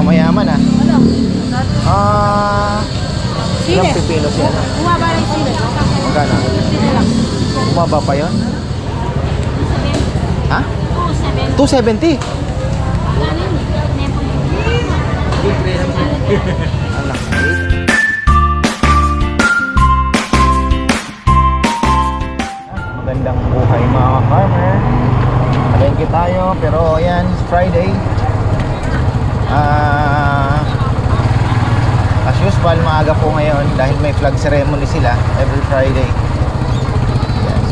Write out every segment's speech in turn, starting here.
mayaman ah. Ano? Ilang Sile. pipino siya na? Bumaba lang yung sile. Magkano? Sile lang. Bumaba pa yun? Ha? 270. 270? Magkano yun? Anak. Magandang buhay mga farmer. Palengke tayo pero ayan, Friday. As usual, maaga po ngayon dahil may flag ceremony sila every Friday. Ayan.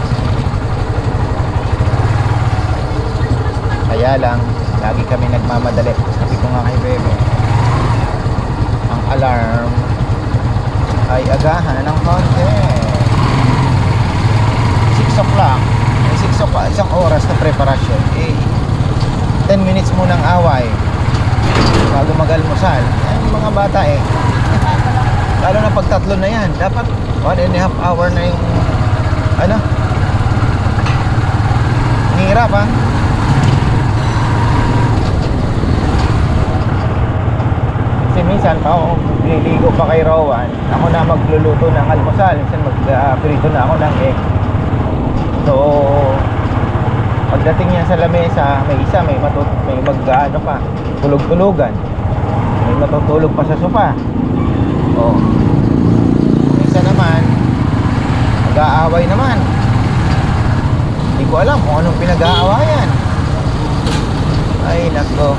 Kaya lang, lagi kami nagmamadali. Sabi ko nga kay Bebe, ang alarm ay agahan ng konti. 6 o'clock. May 6 o'clock, isang oras na preparasyon. 10 minutes munang away bago mag-almusal. Yan yung mga bata eh. Lalo na pag tatlo na yan, dapat 1.5 hour na yung ano, hirap ha. Kasi minsan pa ako nililigo pa kay Rowan, ako na magluluto ng almusal. Minsan mag-prito na ako ng egg. So pagdating niya sa lamesa, may isa may mag-ano pa, tulog-tulugan, may matutulog pa sa sofa. Oh. Isa naman mag-aaway naman. Hindi ko alam kung anong pinag-aawayan. Ay nako,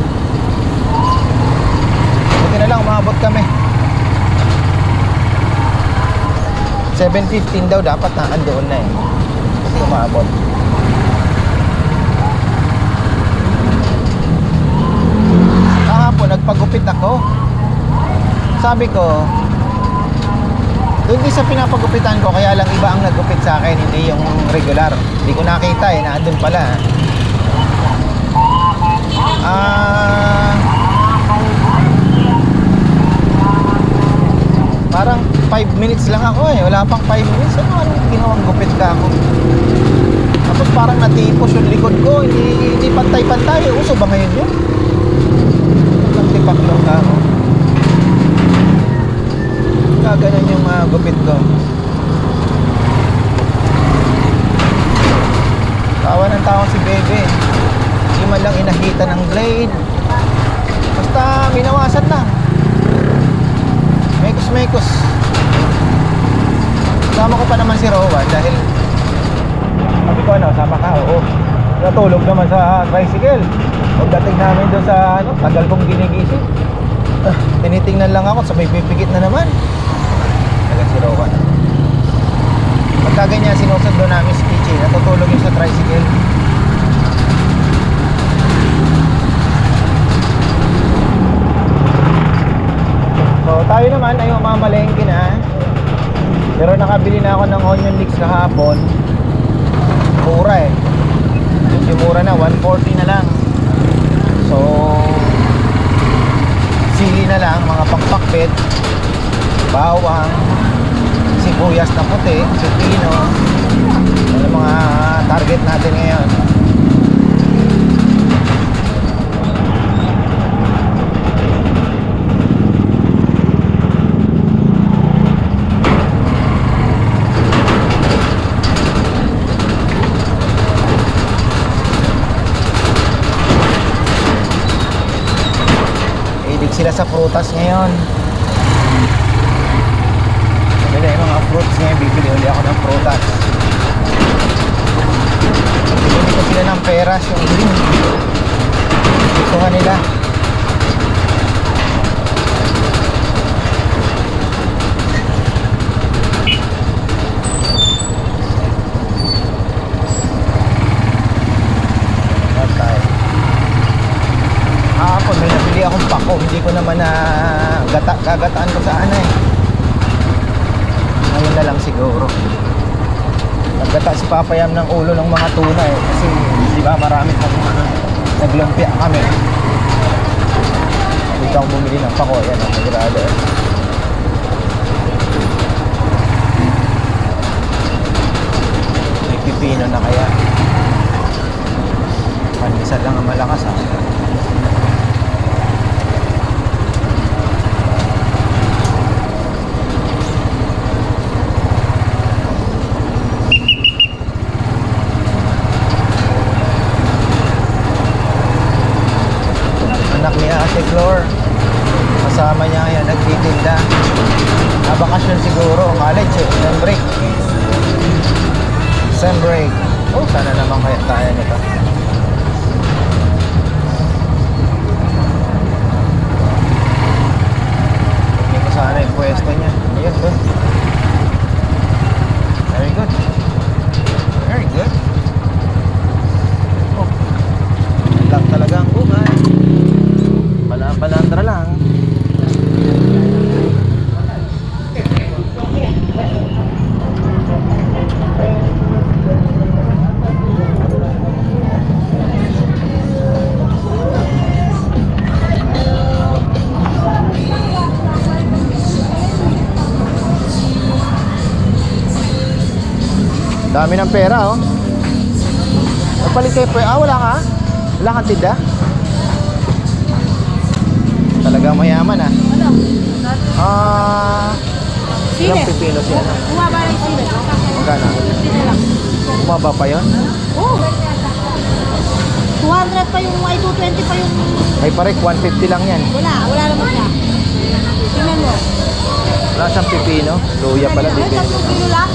buti na lang umabot kami. 7:15 daw dapat na andoon na eh. Kasi umabot. Kahapon nagpagupit ako. Sabi ko, doon din sa pinapagupitan ko, kaya lang iba ang nagupit sa akin, hindi yung regular. Hindi ko nakita eh, naandun pala. Parang 5 minutes lang ako eh. Wala pang 5 minutes. Anong ginawang gupit ka ako? Tapos parang natipos yung likod ko. Hindi pantay-pantay. Uso ba ngayon yun? Nagtipaklong ka ako. Kaganon yung gupit ko. Tawa ng tawa si Bebe. Hindi man lang inahita ng blade. Basta minawasan lang. Mekos-mekos. Sama ko pa naman si Rowan dahil sabi ko ano, sama ka, oo. Natulog naman sa tricycle. Pagdating namin doon sa ano, tagal kong ginigising. Tinitingnan lang ako, sabay pipikit na naman. Tagal si Rowan. Pagka ganyan, sinusundo namin si Pichi, natutulog yung sa tricycle. So tayo naman ay mamalengke na. Pero nakabili na ako ng onion leeks kahapon. Mura eh. Yung mura na, 140 na lang. So sili na lang, mga pangpakbet, bawang, sibuyas na puti, pipino. Ano mga target natin ngayon. Sila sa prutas ngayon. Bili yung mga fruits ngayon. Bibili ulit ako ng prutas. Bibili ko sila ng peras, yung green. Ituhan nila. May nabili akong pako, hindi ko naman na gagataan ko sa ano eh. Ngayon na lang siguro. Naggata si Papa Yam ng ulo ng mga tuna eh. Kasi di ba marami pang naglumpia kami. Dito akong bumili ng pako. Yan ang nagrado eh. May pipino na kaya. Panisa lang ang malakas ha. anak ni Ate Flor. Kasama niya yan, nagtitinda. Nabakasyon siguro, college eh, sem break. Sem break. Oh, sana naman kaya tayo nito. Dito sana yung pwesto niya. Ayan, doon. Very good. Very good. Oh, lang talaga ang buhay. Palandra lang. Dami ng pera, oh. Nagpalit kayo, wala ka? Wala kang tinda? Talagang mayaman, ah. Ano? Ilang Sile. pipino siya, no? Bumaba lang yung sile. Magkano? 50 na lang. Bumaba pa yun? Oo. 200 pa yung, ay 220 pa yung, May parek, 150 lang yan. wala naman siya. Tingnan mo. Wala siyang pipino. Luya pala, Ay, pipino. 3 kilo lang.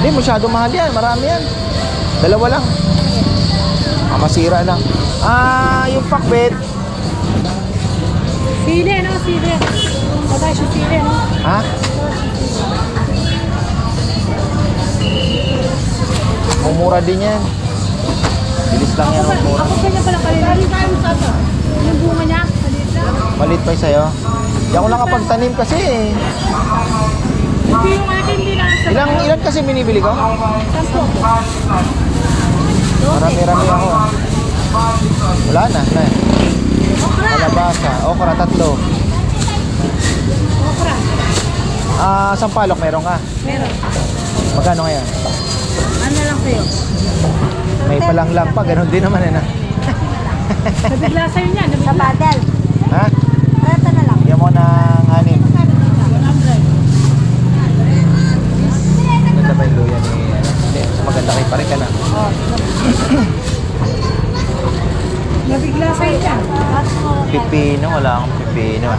Hindi, masyado mahal yan. Marami yan. Dalawa lang. Masira lang. Yung pakbet. Sile, no? Sile. Bagay siya sile, no? Ha? Mumura din yan. Bilis lang yan. Mumura. Ako kanya pala kanina. Galing tayo sa ito. Yung bunga niya, maliit lang. Malit pa yung sa'yo. Hindi ako nakapagtanim kasi eh. Hindi yung akin din lang sa Ilan kasi binibili ko? 10. Marami-rami ako. Wala na. Okra. Kalabasa. Okra, 3. Okra. Sampalok meron ka. Meron. Magkano ngayon? Ano lang sa'yo? May palanglang pa. Ganon din naman na. Nabigla sa'yo niya. Sa paddle. Ha? 30 na lang. Yan mo ng 6. 100. Maganda ba yung luya ni... Hindi, maganda kay pare ka na. Nabigla sa'yo niya. Pipino, wala akong pipino.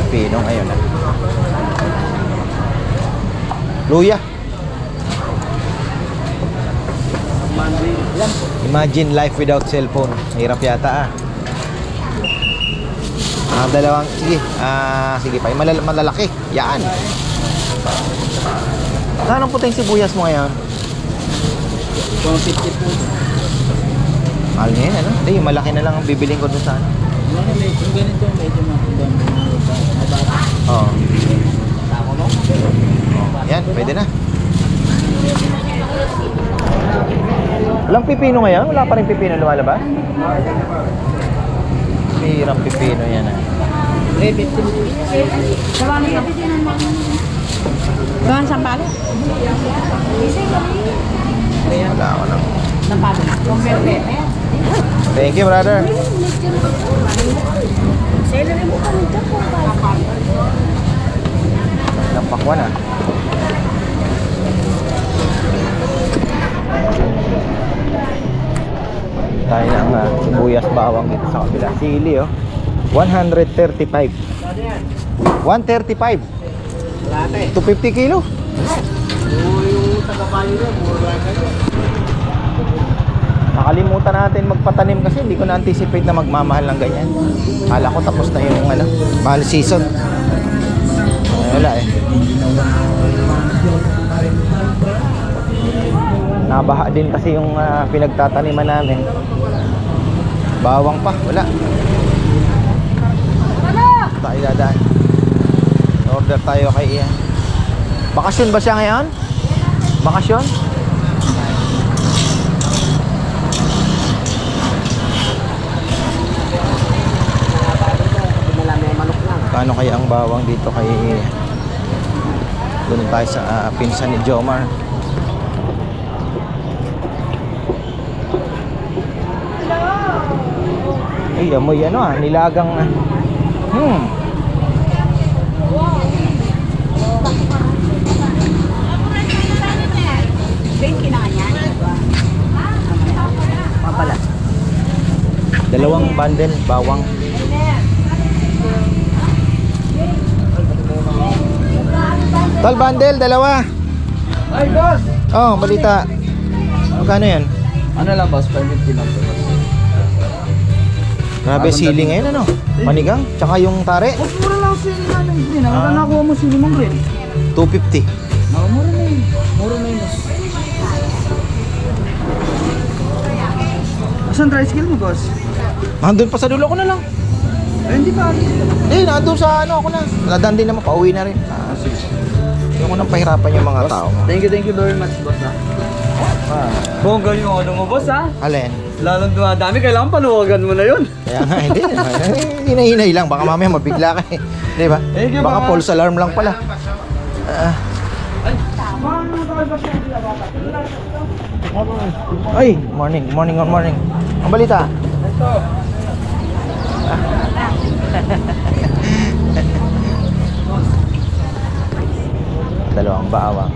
Pipino ngayon. Luya. Imagine life without cellphone. Hirap yata, ah. Dalawang, sige. Sige pa. Malalaki. Yan. Anong puting sibuyas mo ngayon? 150 po. Mahal niya yun, ano? Hindi, yung malaki na lang ang bibiling ko dun sa ano. Yung ganito, medyo makagam. Oo. Yan, pwede na. Walang pipino ngayon? Wala pa rin pipino lumalabas? Hirang pipino yan, ah. 350 po. Gawin sampalo? Wala ako lang. Sampalo. Kumperte. Thank you, brother. Celery mo pa nito po. Ng pakwan, ah. Tayo ng sibuyas bawang dito sa kabila. Sili, oh. 135. 135. 250 kilo. Yung taga-bayo na, mura lang kayo. Nakalimutan natin magpatanim kasi hindi ko na-anticipate na magmamahal ng ganyan. Kala ko tapos na yung mahal season. Wala eh. Nabaha din kasi yung pinagtataniman namin. Bawang pa, wala. Tayo dadaan. Order tayo kay Ian. Bakasyon ba siya ngayon? Bakasyon? Kano kaya ang bawang dito kay doon tayo sa pinsan ni Jomar. Ay, amoy nilagang $20 na kanya. Dalawang bundle, bawang. Tal bundle, dalawa. Ay, boss! Oh, balita. Magkano yan? Ano lang, boss? 550 lang, boss. Grabe, sili ngayon ano? Manigang, tsaka yung tare. Boss, mura lang sili namin green. Ang nakuha mo sili mong green. 250. Mura na yun. Mura na yun, boss. Asan tricycle mo, boss? Nandun pa sa dulo ko na lang. Hindi pa. Nandun sa ano ako na. Nadan din naman, pauwi na rin. Sige. Yung ko nang pahirapan yung mga tao. Thank you very much, boss, ha. Bongga yung ano mo, boss, ha. Alin? Lalong dumadami, kailangan paluwagan mo na yun. Kaya nga, hindi. Hinahinay lang. Baka mamaya mabigla ka eh. Di ba? Baka false alarm lang pala. Ay, morning. Ang balita? Dalawang bawang.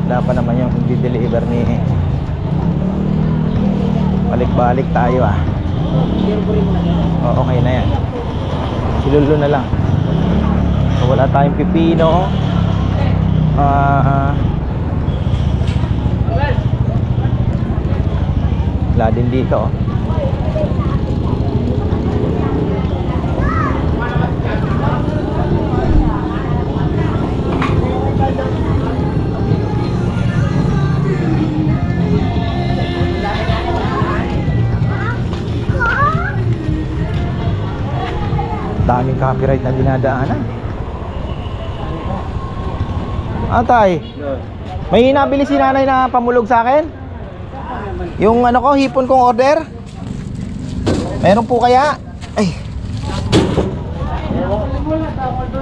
Wala pa naman yung di-deliver ni balik-balik tayo okay na yan. Silulo na lang. So, wala tayong pipino. Wala din dito. Daming copyright na dinadaanan. Atay, may nabili si nanay na pamulog sa akin? Yung ano ko, hipon kong order? Meron po kaya? Ay.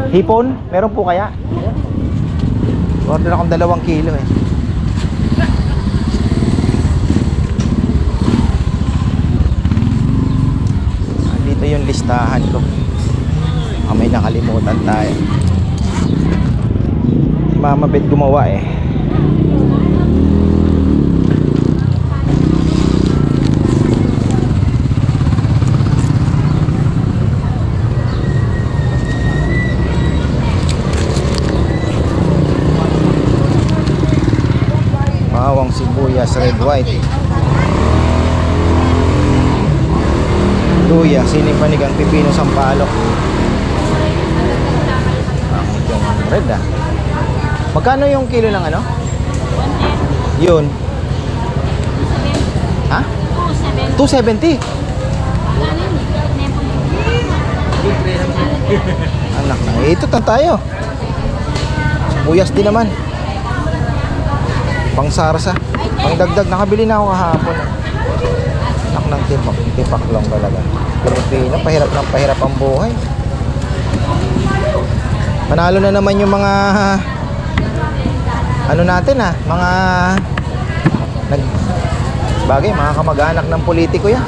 Hipon? Meron po kaya? Order akong 2 kilo eh. Dito yung listahan ko. May nakalimutan tayo. Si Mama Bet gumawa eh. Bawang, sibuyas, red white. Luya, sining panigang, pipino, sampalok. Red ah. Magkano yung kilo ng ano? 110. Yun. Ha? 270. Anak na. Ito tan tayo. Buyas din naman. Pang sarsa. Pang dagdag. Nakabili na ako kahapon. Anak ng tipak. Tipak lang talaga. Pilipino. Pahirap ng pahirap ang buhay. Manalo na naman yung mga ano natin mga bagay, mga kamag-anak ng politiko yan.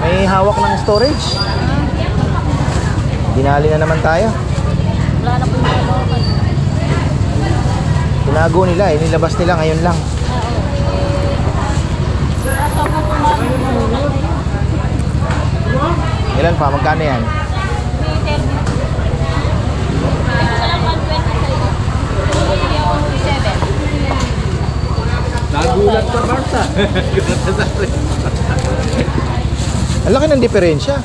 May hawak ng storage. Dinali na naman tayo. Wala na po yung Tinago nila nilabas nila ngayon lang. Ilan pa? Magkano yan? Nagulat ka, Marta. Ang laki ng diferensya.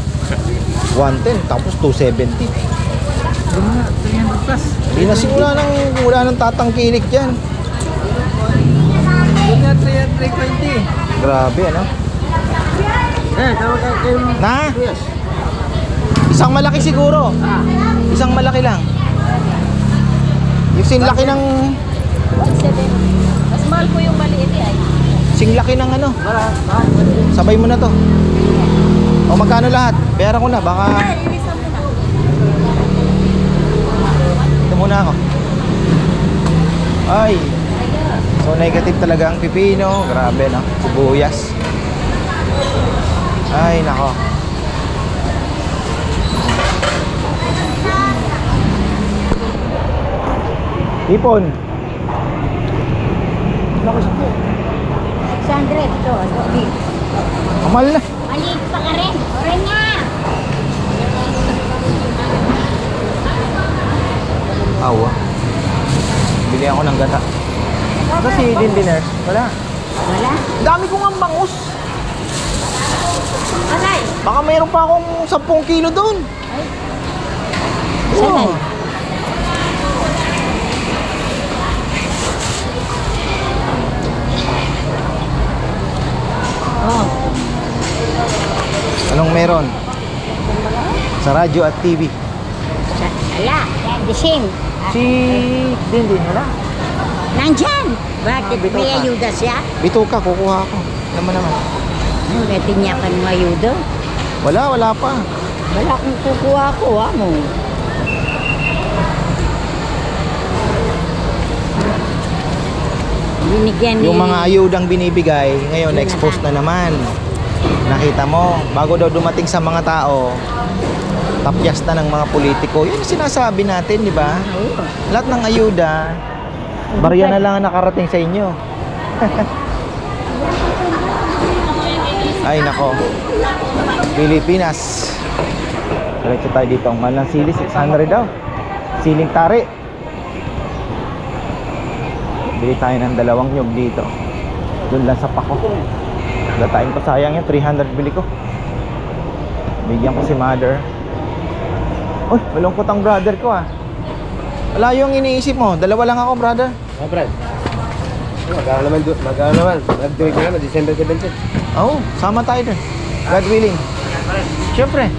110 tapos 270. Hindi na siguro wala nang tatangkilik dyan. Yun nga, 320. Grabe ano. Tawag kayo ng... Na? Isang malaki siguro. Isang malaki lang. Yung sinlaki ng... 170. Mas mahal po yung maliit ay. Singlaki ng ano. Sabay mo na to. O magkano lahat? Pera ko na. Baka... Ilisan mo na. Ito muna ako. Ay. So negative talaga ang pipino. Grabe no. Sibuyas. Ay nako. Hipon. 600 ito. Kamal na. Ay, Maliit pa ka rin. Oren nga. Awa. Bili ako ng gata. Kasi din dinner. Wala. Wala. Dami kong ang bangus. Aray. Baka mayroon pa akong 10 kilo doon. Sanay. Oh. Anong meron? Sa radyo at TV. Wala. The same. Si din wala. Nandyan. Bakit? Bito May ka. ayuda siya? Bituka, kukuha ako. Naman. Ano, natinyakan mo ayuda? Wala pa. Wala kung kukuha ko, mo. Binigyan ni... Yung mga ayudang binibigay, ngayon na-expose na naman. Nakita mo, bago daw dumating sa mga tao, tapyas na ng mga politiko. Yun ang sinasabi natin, di ba? Oo. Lahat ng ayuda, barya na lang ang nakarating sa inyo. Ay, nako. Pilipinas. Diretso tayo dito. Ang mahal ng sili, 600 daw. Siling tari. Bili tayo ng 2 nyug dito. Doon lang sa pako. Datain ko, sayang yan. 300 bili ko. Bigyan ko si mother. Uy, malungkot ang brother ko ah. Wala yung iniisip mo. 2 lang ako, brother. Ah, Brad. Magkano naman. Nag-donate ka naman, December 17. Oo, sama tayo dun. God willing. Siyempre.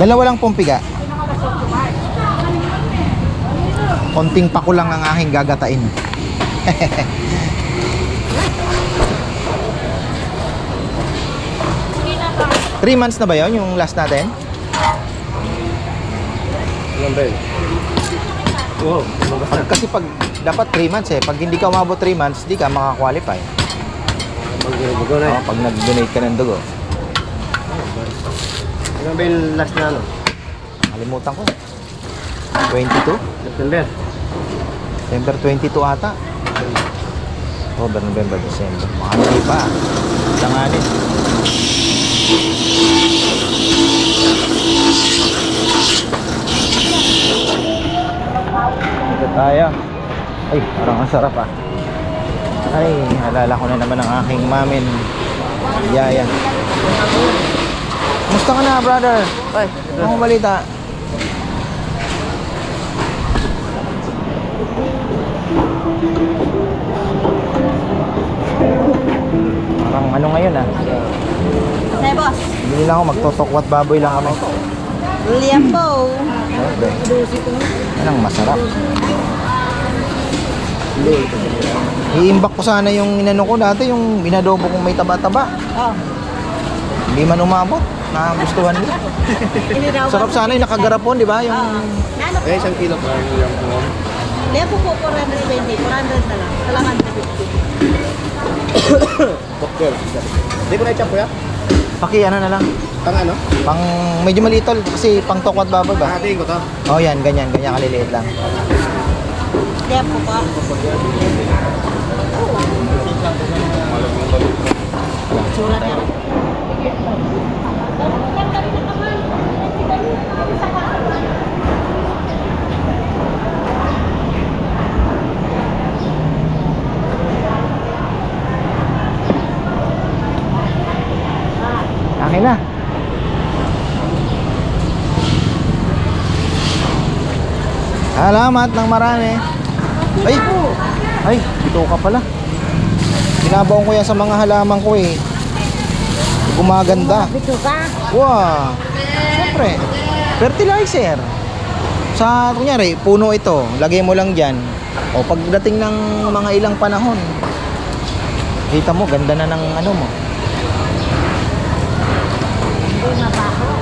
Dalawa lang pong piga. Konting pako lang ang aking gagatain. 3 months na ba yun, yung last natin? Ilan ba yun? Wow, lumabas na. Kasi pag dapat 3 months eh. Pag hindi ka umabot 3 months, di ka makakwalify. Mag-dugo na Oo, pag nag-donate ka ng dugo. Ilan ba yung last na ano? Kalimutan ko. 22? September. September 22 ata. October, November, December. Makakali pa. Langanin. Ito tayo. Ay, parang ang sarap ah. Ay, alala ko na naman ang aking mamin. Yaya. Musta ka na, brother? Ay, anong balita? Parang ano ngayon ah. Say, boss. Hindi lang ako, magtotokwat baboy lang kami. William po. Okay. Anong masarap. Iimbak ko sana yung inano ko dati, yung binadobo kong may taba-taba. Oh. Hindi man umabot. Nagustuhan nila. Sarap sana yung nakagarapon, di ba? Yung Nano po? Eh, 1 kilo pa yung po. Liya po po, 420. 400 na lang. Salamat na 50. Doktor. Hindi ko na-chop kuya. paki ano na lang. Pang ano? Pang medyo maliit tol kasi pang tokwat baboy ba? Hatiin ko to. Oh, yan, ganyan kaliliit lang. Liya po po. Sulat na. Akin na. Salamat ng marami. Ay, ito ka pala. Binabaon ko yan sa mga halaman ko eh. Gumaganda. Bito ka. Wow. Siyempre, fertilizer. Sa, kunyari, puno ito. Lagay mo lang dyan. O pagdating ng mga ilang panahon, kita mo, ganda na ng ano mo. Hindi mabaho.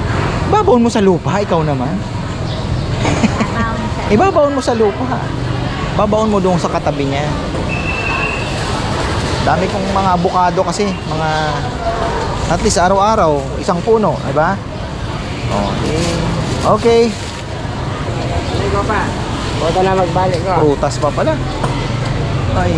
Babaon mo sa lupa, ikaw naman. Tatawin sa... Ibabaon mo sa lupa. Babaon mo doon sa katabi niya. Dami kong mga avocado kasi, mga at least araw-araw, isang puno, di ba? Okay. Hindi ko pa. Huwag ka na magbalik ko. Prutas pa pala. Ay.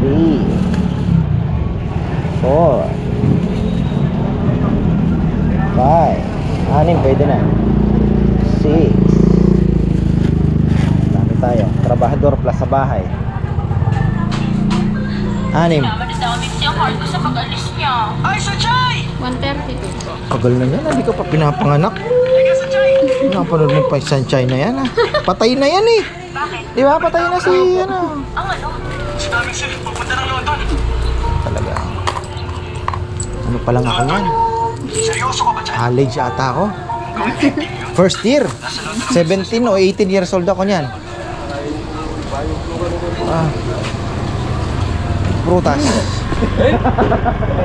3 4 5 6 pwede na 6 dami tayo trabahador plus sa bahay 6 132. Tagal na yan, hindi ka pa pinapanganak. Napanood mo pa yung Sunshine na yan, ha? Patay na yan, eh. Di ba? Patay na si, ano. Talaga. Ano pa lang ako yan? College ata ako. First year. 17 o 18 years old ako niyan. Prutas.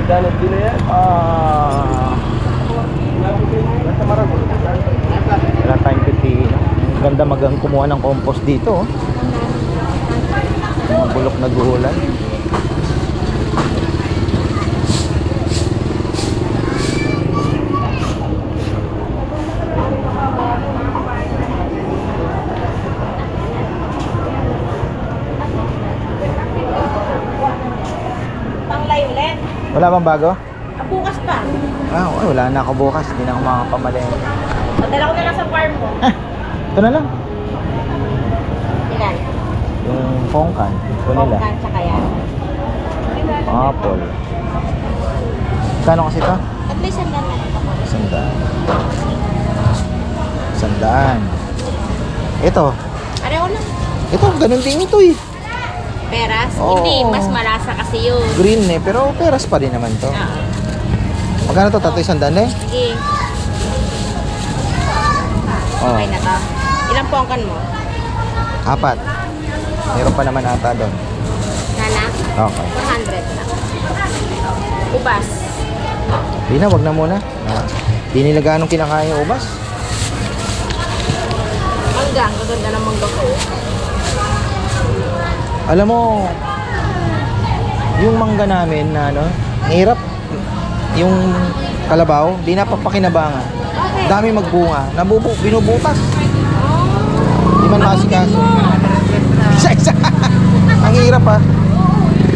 Danot din na yan. Wala tayong pipili. Ang ganda magang kumuha ng compost dito. Oh. Mga bulok na guhulan. Panglay ulit. Wala bang bago? Bukas pa. Wala na ako bukas. Hindi na ako makakapamalengke. Padala ko na lang sa farm mo. Ito na lang. Ilan? Yung pongkan. Ito nila. Pongkan tsaka yan. Apple. Kano kasi ito? At least ang lang. 100. Ito. Pareho lang. Ito, ganun din ito eh. Peras? Oo. Hindi, mas malasa kasi yun. Green eh, pero peras pa rin naman to. Oo. Magkano to? Tatlo 100 eh? Sige. Oh. Okay na to. Ilang pongkan mo? 4. Meron pa naman ata doon. Nana? Okay. 400 na. Ubas. Di na, wag na muna. Di nila ganong kinakain yung ubas. Mangga. Ang gaganda ng mangga ko. Alam mo, yung mangga namin na ano, hirap. Yung kalabaw, di napapakinabangan. Okay. Dami magbunga. Binubutas. Di man masikaso.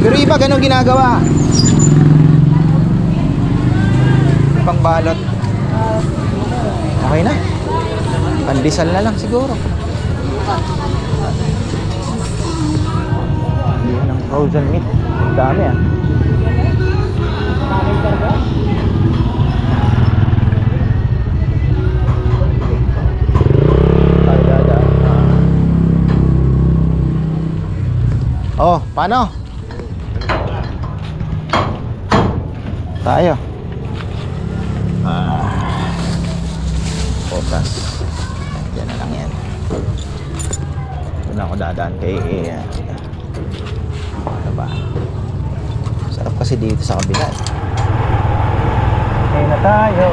Pero iba ganun ginagawa. Pang balot. Okay na. Pandesal na lang siguro. Yan ang frozen meat. Ang dami ah. Oh, paano? Tayo. Focus. Yan na lang yan. Ito na ako dadaan kay ano ba? Sarap kasi dito sa kabila. Okay na tayo.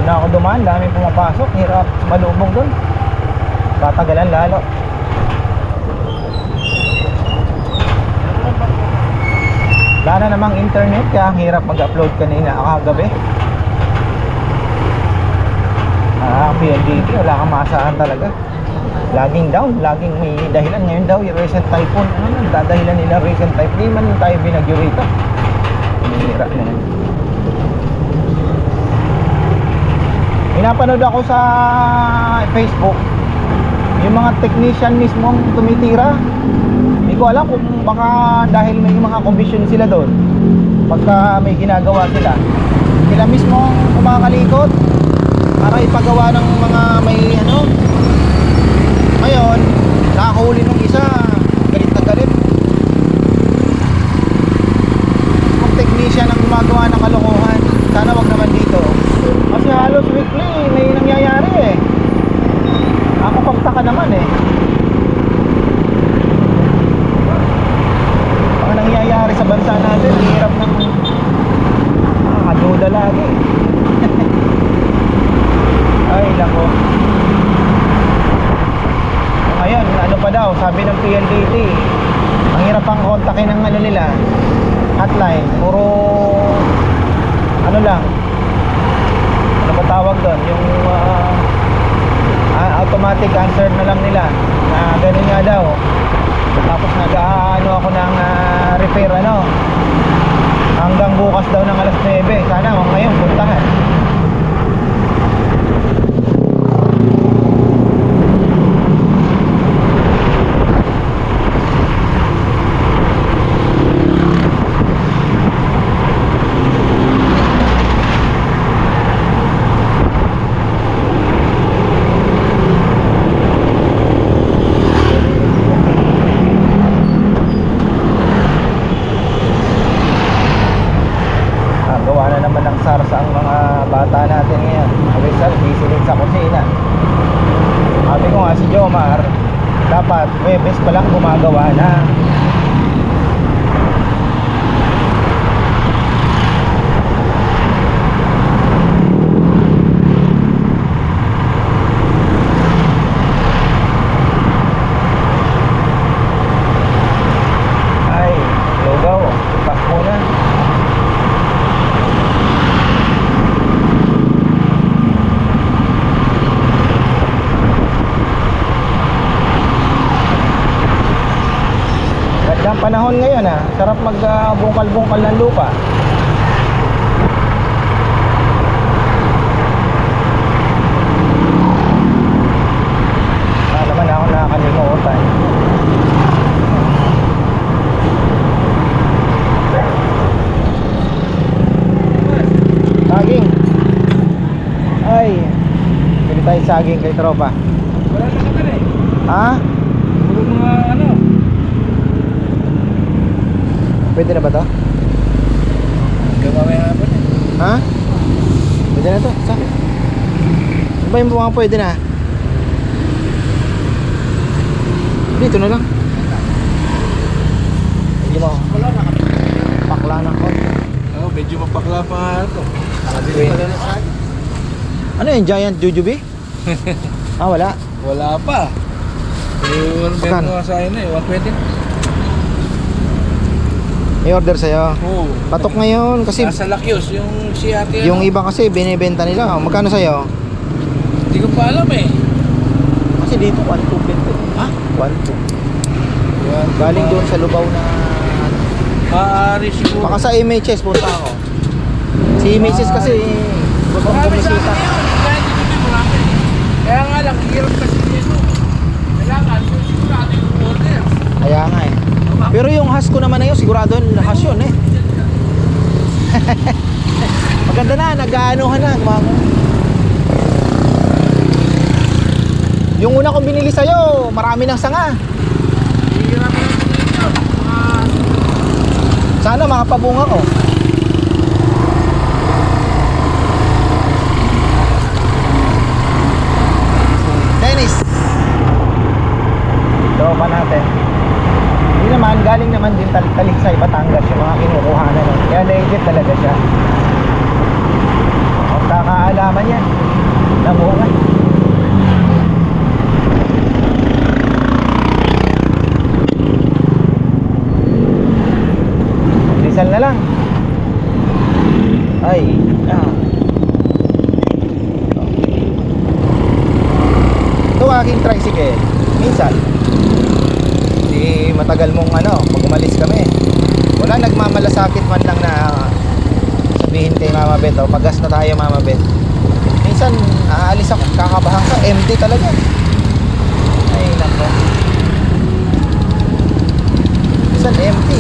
Na ako dumaan, dami pumapasok, hirap malubog doon. Tatagalan lalo. Wala na namang internet kaya ang hirap mag-upload kanina kagabi. PLDT, wala kang maasahan talaga. Laging down, laging may dahilan. Ngayon daw yung recent typhoon, ano dadahilan nila recent typhoon. Di man tayo binagyo rito. Hinihira na yan. Pinapanood ako sa Facebook yung mga technician mismo tumitira. Hindi ko alam kung baka dahil may mga commission sila doon. Pagka may ginagawa sila mismo kumakalikot para ipagawa ng mga may ano. Ngayon, nakahuli nung isa, galit na galit. Yung technician ang gumagawa ng kalokohan. Sana wag naman dito. Kasi halos weekly may nangyayari eh. Ako pagtaka naman eh. Ang nangyayari sa bansa natin, hirap ng kaduda lagi. Ay lako. Ngayon, ano pa daw, sabi ng PLDT, ang hirap pang kontakin ng ano nila, hotline, puro ano lang, ano ba tawag doon? Yung automatic answer na lang nila na ganun nga daw. Tapos nag-ano ako ng repair ano hanggang bukas daw ng alas 9. Sana ngayon puntahan. Gawa na naman ng SARS ang mga bata natin ngayon. Rizal, busy din sa kusina. Sabi ko nga si Jomar, dapat Webes pa lang gumagawa na. Ay, lugaw, pas muna. Ang panahon ngayon sarap magbungkal-bungkal ng lupa. Naman ako nakakalimutan. Saging. Ay, bili tayo saging kay tropa. Wala na naman eh. Ha? Puro mga ano. Pwede na ba to? Gawamay hapon eh. Ha? Pwede na to? Sa? Ano ba yung mga pwede na? Dito na lang. Hindi mo. Pakla ng konti. Oo, medyo mapakla pa nga ito. Pwede. Ano yung giant jujube? Ah, wala. Wala pa. Meron Magkano? nga sa akin eh, 120. May order sa'yo. Oo. Patok ngayon kasi Nasa Lakyos, yung si ate yung ano? iba kasi binibenta nila. Magkano sa'yo? Hindi ko pa alam eh. Kasi dito 1,250. Ha? 1,200. Galing doon sa Lubao na Maaari siguro. baka sa MHS punta ako. Si MHS kasi gusto kong Marami sa bumisita. akin yun. Kaya hindi ko din marami. Kaya nga lang, hirap kasi dito. Kailangan, sigurado yung order. Kaya nga eh. Pero yung hash ko naman na yun, sigurado hash yun eh. Maganda na, nag-aanuhan na. Yung una kong binili sa'yo, marami ng sanga. Hirap na dito. Sana makapabunga ko. Dennis. Ito pa natin. Hindi naman, galing naman din Talisay, Batangas yung mga kinukuhanan. Kaya legit talaga siya. Ang kakaalaman yan. Namunga. Diesel na lang. Ay. Ito aking tricycle. Minsan di matagal mong pag umalis kami, wala nagmamalasakit man lang na sabihin kay Mama Bet, pagas na tayo Mama Bet. Minsan aalis ako, kakabahan ka, empty talaga. Ay nako. Minsan empty.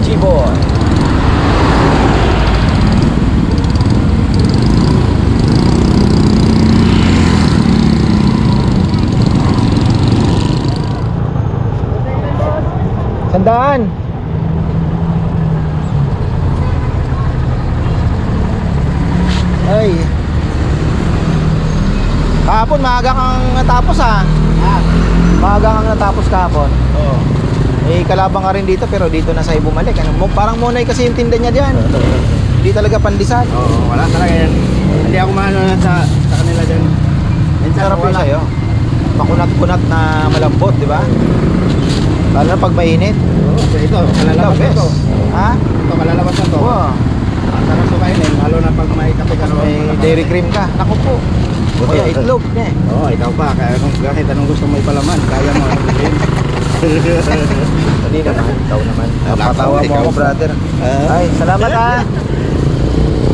Chiboy. Sandaan. Ay. Kahapon maaga kang natapos ha. Maaga kang natapos kahapon. Oo. Eh kalabang ka rin dito pero dito na sa'yo bumalik. Parang Monay kasi yung tinda niya diyan. Hindi talaga pandesal. Oo, wala talaga yan. Hindi ako maano sa kanila dyan. Minsan Sarap yun wala. sa'yo. Makunat-kunat na malambot, di ba? Lalo na pag mainit. Oo, ito, kalalabas na to. Ha? Ito, kalalabas na to. Oo. Sarap so kainin, lalo na pag may kape ka. May dairy cream ka. Naku po. O kaya itlog. Eh. Oo, ikaw pa. Kaya kung kahit anong gusto mo ipalaman, kaya mo ang bilhin. Hindi naman. Ikaw naman. Napatawa mo Ikaw ako, pa. brother. Ah. Ay, salamat ha.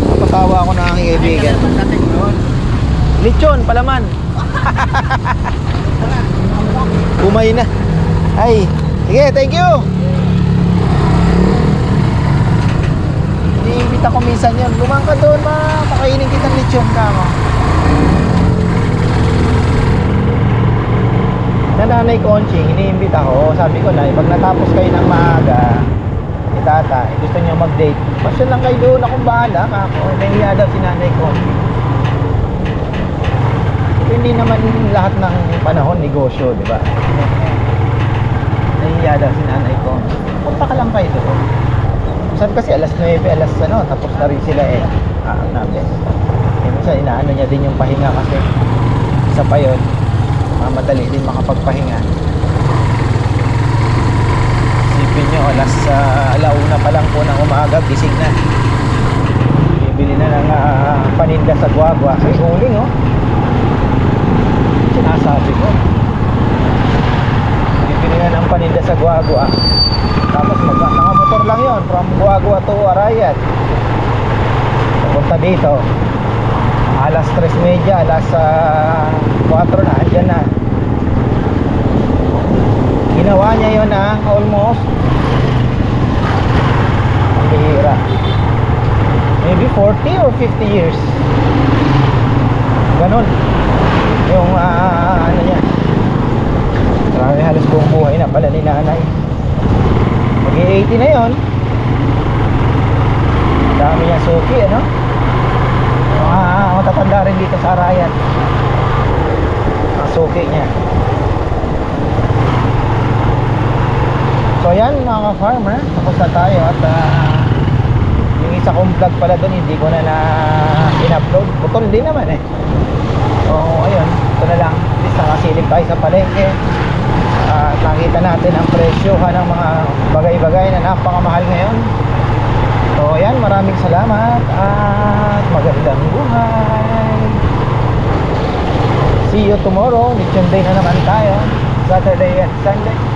Napatawa ako ng aking kaibigan. Lechon, palaman. Kumay na. Ay, sige, thank you. Iniimbita ko minsan yun. Lumang ka doon, pakainin kitang lechon ka mo. Na Nanay Conching, iniimbita ko. Sabi ko na, pag natapos kayo ng maaga, ni Tata, gusto niyo mag-date, pasyon lang kayo doon, akong bahala. Ako, nahiya daw si Nanay Conching. Hindi naman lahat ng panahon negosyo, di ba? Nahiya daw si Nanay Conching. Punta ka lang kayo doon. Minsan kasi alas 9, tapos na rin sila namin. Minsan inaano niya din yung pahinga kasi isa pa yun, mamadali din makapagpahinga. Isipin nyo, alauna pa lang po ng umaga, gising na. Bibili na ng paninda sa Guagua. Ay, uling sinasabi ko. Bibili na ng paninda sa Guagua. Tapos nakamotor lang yon from Guagua to Arayat. Papunta dito. Alas 3:30, alas 4 na, andyan na. Ginawa niya yun almost ang bihira. Maybe 40 or 50 years. Ganon. Yung ano niya. Marami halos buong buhay na pala ni nanay. Mag-80 na yun. Dami niya suki, matatanda rin dito sa Arayat. Ang suki niya. So ayan mga ka-farmer, tapos na tayo at yung isa kong vlog pala doon hindi ko na in-upload. Putol din naman eh. So ayun, ito na lang. At least nakasilip tayo sa palengke. At nakita natin ang presyohan ng mga bagay-bagay na napakamahal ngayon. So ayan, maraming salamat at magandang buhay. See you tomorrow. Lechon day na naman tayo. Saturday and Sunday.